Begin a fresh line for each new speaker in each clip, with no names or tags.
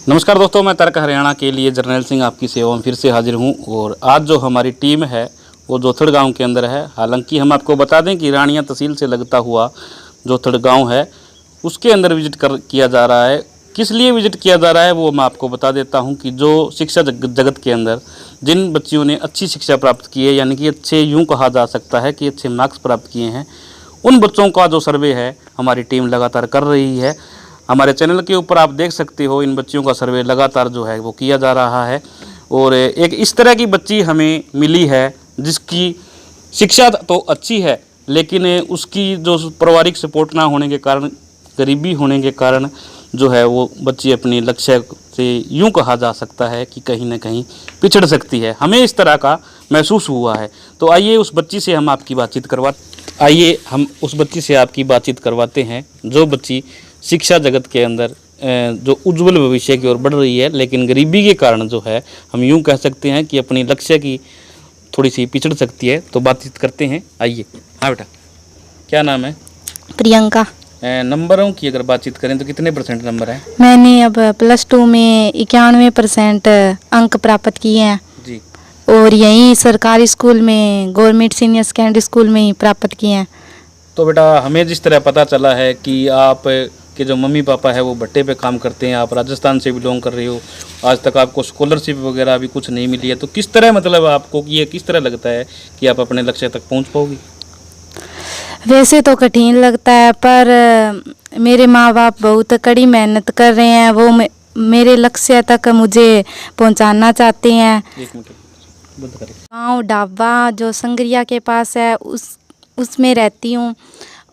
नमस्कार दोस्तों, मैं तर्क हरियाणा के लिए जर्नैल सिंह आपकी सेवा में फिर से हाजिर हूं। और आज जो हमारी टीम है वो जोथड़ गांव के अंदर है। हालांकि हम आपको बता दें कि रानिया तहसील से लगता हुआ जोथड़ गांव है, उसके अंदर विजिट किया जा रहा है। किस लिए विजिट किया जा रहा है वो मैं आपको बता देता हूं कि जो शिक्षा जगत के अंदर जिन बच्चियों ने अच्छी शिक्षा प्राप्त की है, यानी कि अच्छे यूँ कहा जा सकता है कि अच्छे मार्क्स प्राप्त किए हैं, उन बच्चों का जो सर्वे है हमारी टीम लगातार कर रही है। हमारे चैनल के ऊपर आप देख सकते हो, इन बच्चियों का सर्वे लगातार जो है वो किया जा रहा है। और एक इस तरह की बच्ची हमें मिली है जिसकी शिक्षा तो अच्छी है, लेकिन उसकी जो पारिवारिक सपोर्ट ना होने के कारण, गरीबी होने के कारण जो है वो बच्ची अपनी लक्ष्य से यूं कहा जा सकता है कि कहीं ना कहीं पिछड़ सकती है। हमें इस तरह का महसूस हुआ है। तो आइए उस बच्ची से हम आपकी बातचीत करवाते हैं जो बच्ची शिक्षा जगत के अंदर जो उज्जवल भविष्य की ओर बढ़ रही है, लेकिन गरीबी के कारण जो है हम यूं कह सकते हैं कि अपनी लक्ष्य की थोड़ी सी पिछड़ सकती है। तो बातचीत करते हैं, आइए। हाँ बेटा, क्या नाम है?
प्रियंका।
नंबरों की अगर बातचीत करें तो कितने परसेंट नंबर है?
मैंने अब +2 में 91% अंक प्राप्त किए हैं
जी।
और यहीं सरकारी स्कूल में, गवर्नमेंट सीनियर सेकेंडरी स्कूल में ही प्राप्त किए हैं।
तो बेटा, हमें जिस तरह पता चला है कि आप के जो मम्मी पापा है वो भट्टे पे काम करते हैं, आप राजस्थान से बिलोंग कर रहे हो, आज तक आपको स्कॉलरशिप वगैरह भी कुछ नहीं मिली है, तो किस तरह मतलब आपको ये किस तरह लगता है कि आप अपने लक्ष्य तक पहुंच पाओगी?
वैसे तो कठिन लगता है, पर मेरे माँ बाप बहुत कड़ी मेहनत कर रहे हैं। वो मेरे लक्ष्य तक मुझे पहुंचाना चाहते हैं।
एक मिनट बंद करें।
गाँव ढाबा जो संगरिया के पास है उसमें रहती हूँ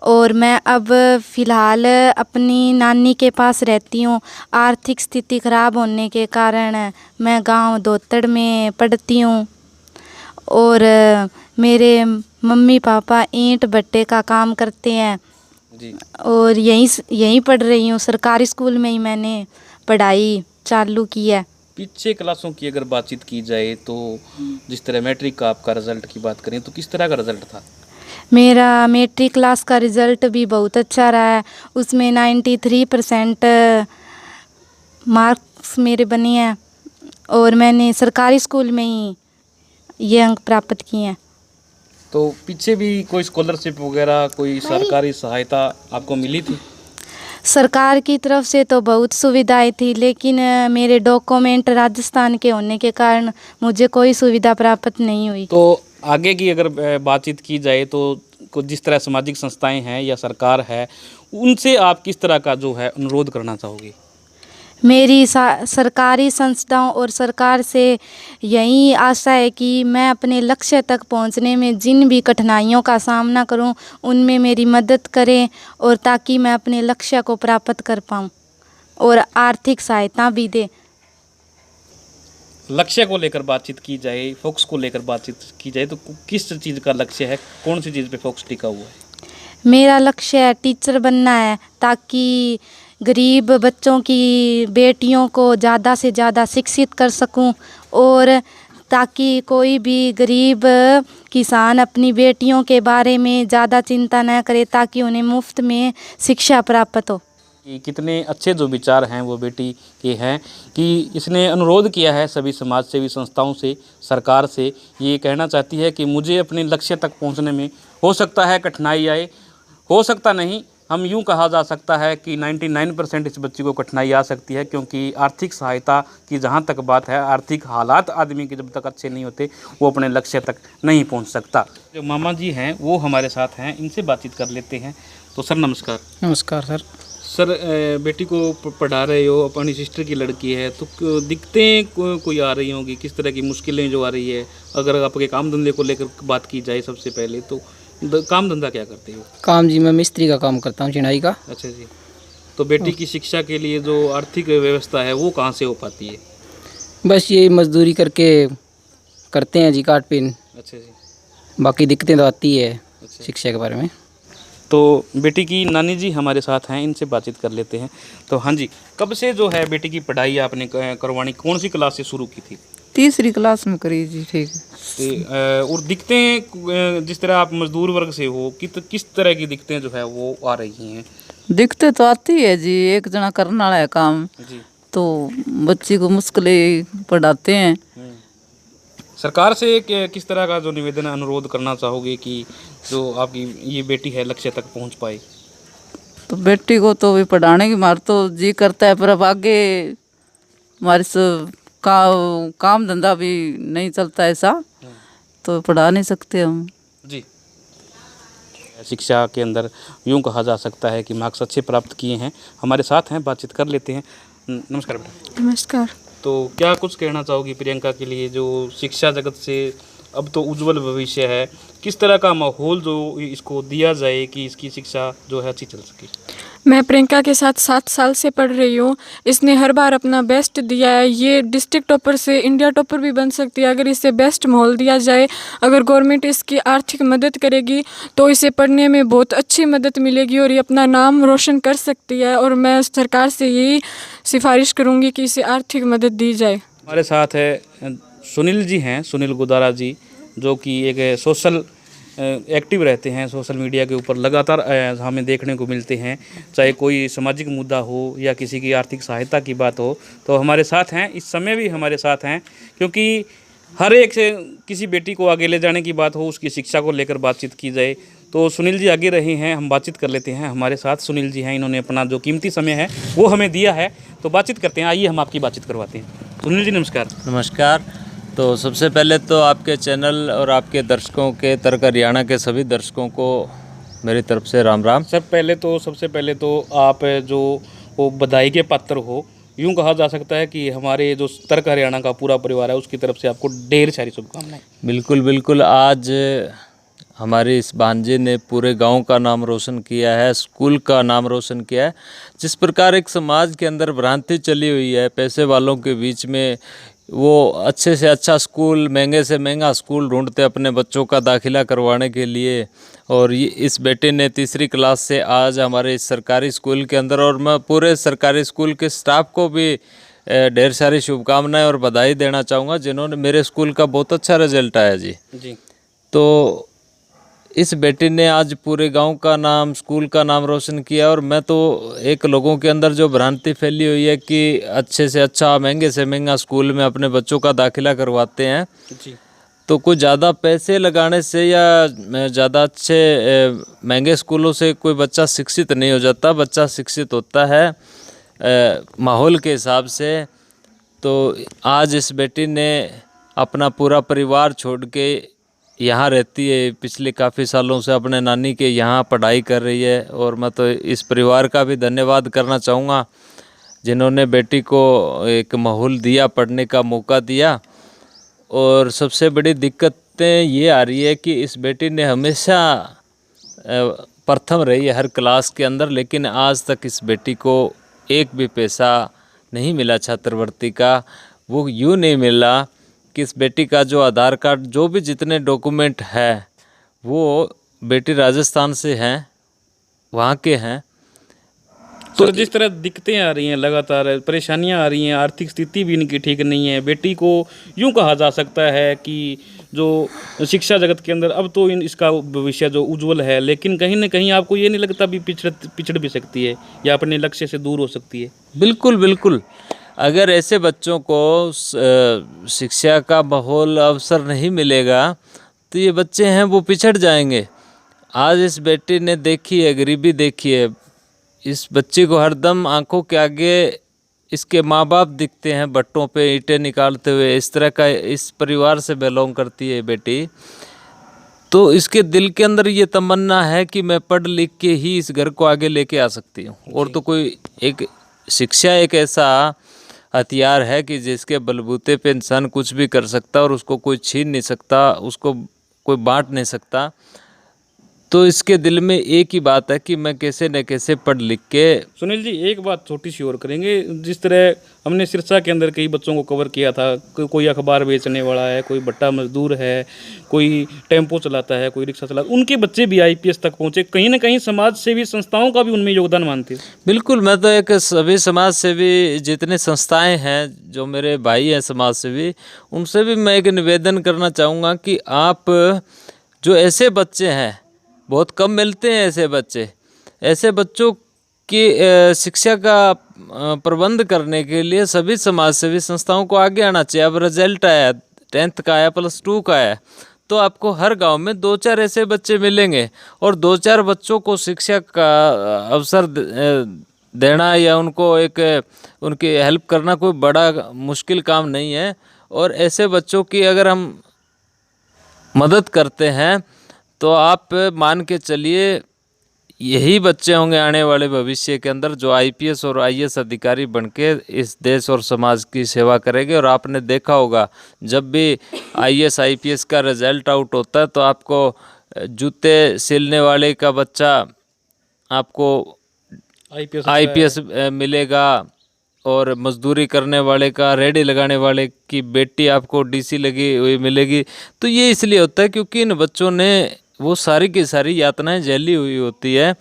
और मैं अब फ़िलहाल अपनी नानी के पास रहती हूँ। आर्थिक स्थिति ख़राब होने के कारण मैं गांव दोतड़ में पढ़ती हूँ और मेरे मम्मी पापा ईंट भट्टे का काम करते हैं
जी।
और यहीं पढ़ रही हूँ। सरकारी स्कूल में ही मैंने पढ़ाई चालू की है।
पीछे क्लासों की अगर बातचीत की जाए तो जिस तरह मैट्रिक का आपका रिजल्ट की बात करें तो किस तरह का रिजल्ट था?
मेरा मैट्रिक क्लास का रिज़ल्ट भी बहुत अच्छा रहा है। उसमें 93% मार्क्स मेरे बने हैं और मैंने सरकारी स्कूल में ही ये अंक प्राप्त किए हैं।
तो पीछे भी कोई स्कॉलरशिप वगैरह, कोई सरकारी सहायता आपको मिली थी?
सरकार की तरफ से तो बहुत सुविधाएं थी, लेकिन मेरे डॉक्यूमेंट राजस्थान के होने के कारण मुझे कोई सुविधा प्राप्त नहीं हुई।
तो आगे की अगर बातचीत की जाए तो जिस तरह सामाजिक संस्थाएं हैं या सरकार है, उनसे आप किस तरह का जो है अनुरोध करना चाहोगे?
मेरी सरकारी संस्थाओं और सरकार से यही आशा है कि मैं अपने लक्ष्य तक पहुंचने में जिन भी कठिनाइयों का सामना करूं उनमें मेरी मदद करें और ताकि मैं अपने लक्ष्य को प्राप्त कर पाऊं और आर्थिक सहायता भी दे।
लक्ष्य को लेकर बातचीत की जाए, फोकस को लेकर बातचीत की जाए तो किस चीज़ का लक्ष्य है, कौन सी चीज़ पे फोकस टिका हुआ है?
मेरा लक्ष्य है टीचर बनना है, ताकि गरीब बच्चों की बेटियों को ज़्यादा से ज़्यादा शिक्षित कर सकूं और ताकि कोई भी गरीब किसान अपनी बेटियों के बारे में ज़्यादा चिंता न करे, ताकि उन्हें मुफ्त में शिक्षा प्राप्त हो।
कि कितने अच्छे जो विचार हैं वो बेटी के हैं कि इसने अनुरोध किया है सभी समाज सेवी संस्थाओं से, सरकार से। ये कहना चाहती है कि मुझे अपने लक्ष्य तक पहुंचने में हो सकता है कठिनाई आए, हो सकता नहीं, हम यूं कहा जा सकता है कि 99% इस बच्ची को कठिनाई आ सकती है, क्योंकि आर्थिक सहायता की जहां तक बात है, आर्थिक हालात आदमी के जब तक अच्छे नहीं होते वो अपने लक्ष्य तक नहीं पहुंच सकता। जो मामा जी हैं वो हमारे साथ हैं, इनसे बातचीत कर लेते हैं। तो सर नमस्कार।
नमस्कार सर।
सर, बेटी को पढ़ा रहे हो, अपनी सिस्टर की लड़की है, तो दिक्कतें कोई आ रही होंगी, किस तरह की मुश्किलें जो आ रही है? अगर आपके काम धंधे को लेकर बात की जाए सबसे पहले तो काम धंधा क्या करते हो?
काम जी, मैं मिस्त्री का काम करता हूँ, चिनाई का।
अच्छा जी। तो बेटी की शिक्षा के लिए जो आर्थिक व्यवस्था है वो कहाँ से हो पाती है?
बस ये मजदूरी करके करते हैं जी, काट पिन।
अच्छा जी।
बाकी दिक्कतें तो आती है
अच्छा।
शिक्षा के बारे में।
तो बेटी की नानी जी हमारे साथ हैं, इनसे बातचीत कर लेते हैं। तो हाँ जी, कब से जो है बेटी की पढ़ाई आपने करवानी, कौन सी क्लास से शुरू की थी?
तीसरी क्लास में करी जी। ठीक।
और दिक्कतें जिस तरह आप मजदूर वर्ग से हो, किस तरह की दिक्कतें जो है वो आ रही हैं?
दिक्कतें तो आती है जी, एक जना करने वाला है काम,
जी।
तो बच्ची को मुश्किलें पढ़ाते हैं।
सरकार से किस तरह का जो निवेदन अनुरोध करना चाहोगे कि जो आपकी ये बेटी है लक्ष्य तक पहुंच पाए?
तो बेटी को तो भी पढ़ाने की हमारा तो जी करता है, पर अब आगे हमारे से काम धंधा भी नहीं चलता ऐसा, तो पढ़ा नहीं सकते हम
जी। शिक्षा के अंदर यूं कहा जा सकता है कि मार्क्स अच्छे प्राप्त किए हैं। हमारे साथ हैं, बातचीत कर लेते हैं। नमस्कार बेटा।
नमस्कार।
तो क्या कुछ कहना चाहोगी प्रियंका के लिए, जो शिक्षा जगत से अब तो उज्जवल भविष्य है, किस तरह का माहौल जो इसको दिया जाए कि इसकी शिक्षा जो है अच्छी चल सके?
मैं प्रियंका के साथ 7 साल से पढ़ रही हूँ। इसने हर बार अपना बेस्ट दिया है। ये डिस्ट्रिक्ट टॉपर से इंडिया टॉपर भी बन सकती है अगर इसे बेस्ट माहौल दिया जाए। अगर गवर्नमेंट इसकी आर्थिक मदद करेगी तो इसे पढ़ने में बहुत अच्छी मदद मिलेगी और ये अपना नाम रोशन कर सकती है। और मैं सरकार से यही सिफारिश करूँगी कि इसे आर्थिक मदद दी जाए।
हमारे साथ है सुनील जी हैं, सुनील गुदारा जी, जो कि एक सोशल एक्टिव रहते हैं। सोशल मीडिया के ऊपर लगातार हमें देखने को मिलते हैं, चाहे कोई सामाजिक मुद्दा हो या किसी की आर्थिक सहायता की बात हो, तो हमारे साथ हैं। इस समय भी हमारे साथ हैं, क्योंकि हर एक से किसी बेटी को आगे ले जाने की बात हो, उसकी शिक्षा को लेकर बातचीत की जाए, तो सुनील जी आगे रहे हैं। हम बातचीत कर लेते हैं। हमारे साथ सुनील जी हैं, इन्होंने अपना जो कीमती समय है वो हमें दिया है, तो बातचीत करते हैं। आइए हम आपकी बातचीत करवाते हैं। सुनील जी नमस्कार।
नमस्कार। तो सबसे पहले तो आपके चैनल और आपके दर्शकों के तर्क हरियाणा के सभी दर्शकों को मेरी तरफ से राम राम।
सबसे पहले तो आप जो वो बधाई के पात्र हो, यूं कहा जा सकता है कि हमारे जो तर्क हरियाणा का पूरा परिवार है उसकी तरफ से आपको ढेर सारी शुभकामनाएं।
बिल्कुल बिल्कुल। आज हमारी इस भांजे ने पूरे गांव का नाम रोशन किया है, स्कूल का नाम रोशन किया है। जिस प्रकार एक समाज के अंदर भ्रांति चली हुई है पैसे वालों के बीच में, वो अच्छे से अच्छा स्कूल, महंगे से महंगा स्कूल ढूंढते अपने बच्चों का दाखिला करवाने के लिए, और ये इस बेटे ने 3री क्लास से आज हमारे इस सरकारी स्कूल के अंदर, और मैं पूरे सरकारी स्कूल के स्टाफ को भी ढेर सारी शुभकामनाएं और बधाई देना चाहूँगा, जिन्होंने मेरे स्कूल का बहुत अच्छा रिजल्ट आया जी। तो इस बेटी ने आज पूरे गांव का नाम, स्कूल का नाम रोशन किया। और मैं तो एक लोगों के अंदर जो भ्रांति फैली हुई है कि अच्छे से अच्छा, महंगे से महंगा स्कूल में अपने बच्चों का दाखिला करवाते हैं
जी,
तो कोई ज़्यादा पैसे लगाने से या ज़्यादा अच्छे महंगे स्कूलों से कोई बच्चा शिक्षित नहीं हो जाता। बच्चा शिक्षित होता है माहौल के हिसाब से। तो आज इस बेटी ने अपना पूरा परिवार छोड़ के यहाँ रहती है, पिछले काफ़ी सालों से अपने नानी के यहाँ पढ़ाई कर रही है। और मैं तो इस परिवार का भी धन्यवाद करना चाहूँगा, जिन्होंने बेटी को एक माहौल दिया, पढ़ने का मौका दिया। और सबसे बड़ी दिक्कतें ये आ रही है कि इस बेटी ने हमेशा प्रथम रही है हर क्लास के अंदर, लेकिन आज तक इस बेटी को एक भी पैसा नहीं मिला छात्रवृत्ति का। वो यूँ नहीं मिला कि इस बेटी का जो आधार कार्ड, जो भी जितने डॉक्यूमेंट है, वो बेटी राजस्थान से हैं, वहाँ के हैं।
तो जिस तरह दिक्कतें आ रही हैं, लगातार परेशानियां आ रही हैं, आर्थिक स्थिति भी इनकी ठीक नहीं है, बेटी को यूं कहा जा सकता है कि जो शिक्षा जगत के अंदर अब तो इसका भविष्य जो उज्जवल है, लेकिन कहीं ना कहीं आपको ये नहीं लगता भी पिछड़ भी सकती है या अपने लक्ष्य से दूर हो सकती है?
बिल्कुल बिल्कुल। अगर ऐसे बच्चों को शिक्षा का माहौल, अवसर नहीं मिलेगा तो ये बच्चे हैं वो पिछड़ जाएंगे। आज इस बेटी ने देखी है, गरीबी देखी है। इस बच्चे को हरदम आंखों के आगे इसके माँ बाप दिखते हैं भट्टों पे ईंटें निकालते हुए। इस तरह का, इस परिवार से बिलोंग करती है बेटी। तो इसके दिल के अंदर ये तमन्ना है कि मैं पढ़ लिख के ही इस घर को आगे लेके आ सकती हूँ। और तो कोई एक शिक्षा एक ऐसा हथियार है कि जिसके बलबूते पे इंसान कुछ भी कर सकता और उसको कोई छीन नहीं सकता, उसको कोई बांट नहीं सकता। तो इसके दिल में एक ही बात है कि मैं कैसे न कैसे पढ़ लिख के।
सुनील जी एक बात छोटी सी और करेंगे, जिस तरह हमने सिरसा के अंदर कई बच्चों को कवर किया था, कोई अखबार बेचने वाला है, कोई भट्टा मजदूर है, कोई टेम्पो चलाता है, कोई रिक्शा चलाता है, उनके बच्चे भी IPS तक पहुँचे। कहीं ना कहीं समाज सेवी संस्थाओं का भी उनमें योगदान मानते हैं।
बिल्कुल, मैं तो एक सभी समाज सेवी जितने संस्थाएं हैं, जो मेरे भाई हैं समाज सेवी, उनसे भी मैं एक निवेदन करना चाहूँगा कि आप जो ऐसे बच्चे हैं, बहुत कम मिलते हैं ऐसे बच्चे, ऐसे बच्चों कि शिक्षा का प्रबंध करने के लिए सभी समाजसेवी संस्थाओं को आगे आना चाहिए। अब रिजल्ट आया 10th का आया, +2 का आया, तो आपको हर गांव में 2-4 ऐसे बच्चे मिलेंगे और 2-4 बच्चों को शिक्षा का अवसर देना या उनको उनकी हेल्प करना कोई बड़ा मुश्किल काम नहीं है। और ऐसे बच्चों की अगर हम मदद करते हैं तो आप मान के चलिए यही बच्चे होंगे आने वाले भविष्य के अंदर जो IPS और IAS अधिकारी बनके इस देश और समाज की सेवा करेंगे। और आपने देखा होगा जब भी IAS IPS का रिजल्ट आउट होता है तो आपको जूते सिलने वाले का बच्चा आपको IPS मिलेगा और मजदूरी करने वाले का, रेडी लगाने वाले की बेटी आपको DC लगी हुई मिलेगी। तो ये इसलिए होता है क्योंकि इन बच्चों ने वो सारी की सारी यातनाएं झेली हुई होती है।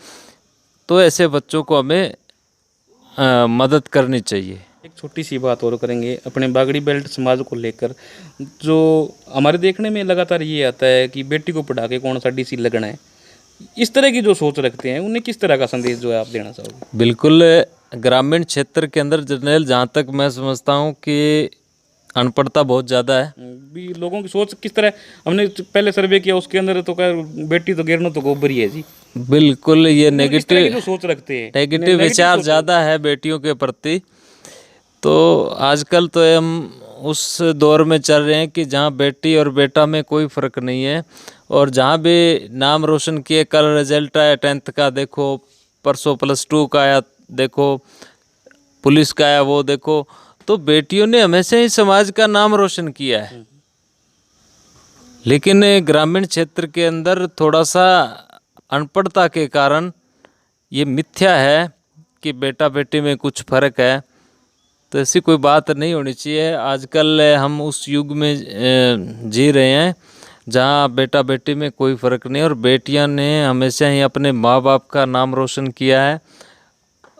तो ऐसे बच्चों को हमें मदद करनी चाहिए।
एक छोटी सी बात और करेंगे अपने बागड़ी बेल्ट समाज को लेकर। जो हमारे देखने में लगातार ये आता है कि बेटी को पढ़ा के कौन सा DC लगना है, इस तरह की जो सोच रखते हैं उन्हें किस तरह का संदेश जो है आप देना चाहोगे?
बिल्कुल, ग्रामीण क्षेत्र के अंदर जनरल जहाँ तक मैं समझता हूँ कि अनपढ़ता बहुत ज़्यादा है।
भी लोगों की सोच किस तरह, हमने पहले सर्वे किया उसके अंदर तो क्या बेटी तो गिरनो तो गोबर ही है जी।
बिल्कुल, ये
इस तरह की जो
नेगेटिव
सोच रखते हैं,
नेगेटिव विचार ज़्यादा है बेटियों के प्रति। तो आजकल तो हम उस दौर में चल रहे हैं कि जहाँ बेटी और बेटा में कोई फ़र्क नहीं है। और जहाँ भी नाम रोशन किए, कल रिजल्ट आया 10th का देखो, परसों +2 का आया देखो, पुलिस का आया वो देखो। तो बेटियों ने हमेशा ही समाज का नाम रोशन किया है। लेकिन ग्रामीण क्षेत्र के अंदर थोड़ा सा अनपढ़ता के कारण ये मिथ्या है कि बेटा बेटी में कुछ फ़र्क है। तो ऐसी कोई बात नहीं होनी चाहिए। आजकल हम उस युग में जी रहे हैं जहाँ बेटा बेटी में कोई फ़र्क नहीं, और बेटियां ने हमेशा ही अपने माँ बाप का नाम रोशन किया है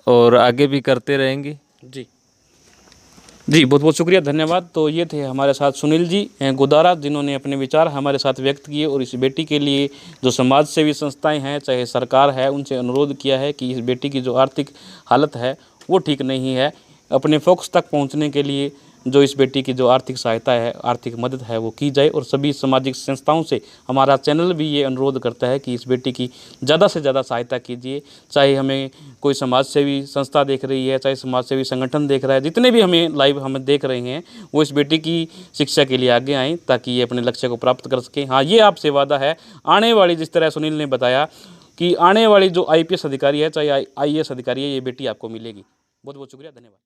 और आगे भी करते रहेंगी।
जी बहुत बहुत शुक्रिया, धन्यवाद। तो ये थे हमारे साथ सुनील जी गोदारा, जिन्होंने अपने विचार हमारे साथ व्यक्त किए और इस बेटी के लिए जो समाज सेवी संस्थाएं हैं चाहे सरकार है उनसे अनुरोध किया है कि इस बेटी की जो आर्थिक हालत है वो ठीक नहीं है। अपने फोकस तक पहुंचने के लिए जो इस बेटी की जो आर्थिक सहायता है, आर्थिक मदद है वो की जाए। और सभी सामाजिक संस्थाओं से हमारा चैनल भी ये अनुरोध करता है कि इस बेटी की ज़्यादा से ज़्यादा सहायता कीजिए। चाहे हमें कोई समाज सेवी संस्था देख रही है, चाहे समाज सेवी संगठन देख रहा है, जितने भी हमें लाइव हमें देख रहे हैं वो इस बेटी की शिक्षा के लिए आगे आएँ ताकि ये अपने लक्ष्य को प्राप्त कर सकें। हाँ, ये आपसे वादा है आने वाली, जिस तरह सुनील ने बताया कि आने वाली जो IPS अधिकारी है चाहे IAS अधिकारी है, ये बेटी आपको मिलेगी। बहुत बहुत शुक्रिया, धन्यवाद।